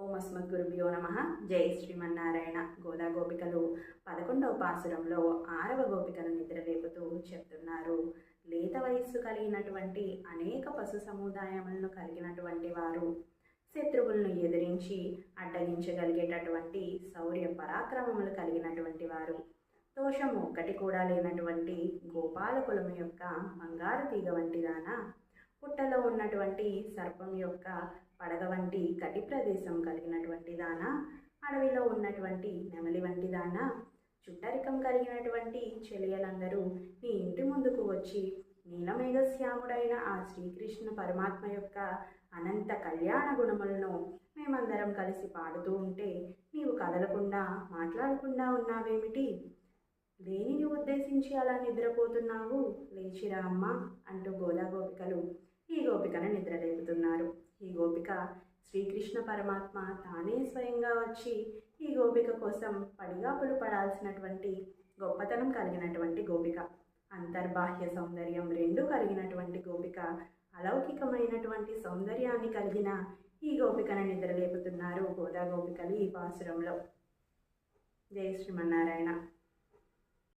ఓం అస్మద్గురుభ్యో నమః. జై శ్రీమన్నారాయణ. గోదా గోపికలు 11వ పాసురంలో 6వ గోపికను నిద్రలేపుతూ చెప్తున్నారు. లేత వయస్సు కలిగినటువంటి అనేక పశు సముదాయములను కలిగినటువంటి వారు శత్రువులను ఎదిరించి అడ్డగించగలిగేటటువంటి శౌర్య పరాక్రమములు కలిగినటువంటి వారు, దోషము ఒక్కటి కూడా లేనటువంటి గోపాలకులము యొక్క బంగారు తీగ వంటిదానా, పుట్టలో ఉన్నటువంటి సర్పం యొక్క పడగ వంటి కటి ప్రదేశం కలిగినటువంటి దానా, అడవిలో ఉన్నటువంటి నెమలి వంటి దానా, చుట్టరికం కలిగినటువంటి చెలియలందరూ నీ ఇంటి ముందుకు వచ్చి నీలమేఘశ్యాముడైన ఆ శ్రీకృష్ణ పరమాత్మ యొక్క అనంత కళ్యాణ గుణములను మేమందరం కలిసి పాడుతూ ఉంటే నీవు కదలకుండా మాట్లాడకుండా ఉన్నావేమిటి? దేనిని ఉద్దేశించి అలా నిద్రపోతున్నావు? లేచిరా అమ్మా అంటూ గోదా గోపికలు ఈ గోపికను నిద్రలేపుతున్నారు. ఈ గోపిక శ్రీకృష్ణ పరమాత్మ తానే స్వయంగా వచ్చి ఈ గోపిక కోసం పడిగాపులు పడాల్సినటువంటి గొప్పతనం కలిగినటువంటి గోపిక, అంతర్బాహ్య సౌందర్యం రెండూ కలిగినటువంటి గోపిక, అలౌకికమైనటువంటి సౌందర్యాన్ని కలిగిన ఈ గోపికను నిద్రలేపుతున్నారు గోదా గోపికలు ఈ పాసురంలో. జై శ్రీమన్నారాయణ.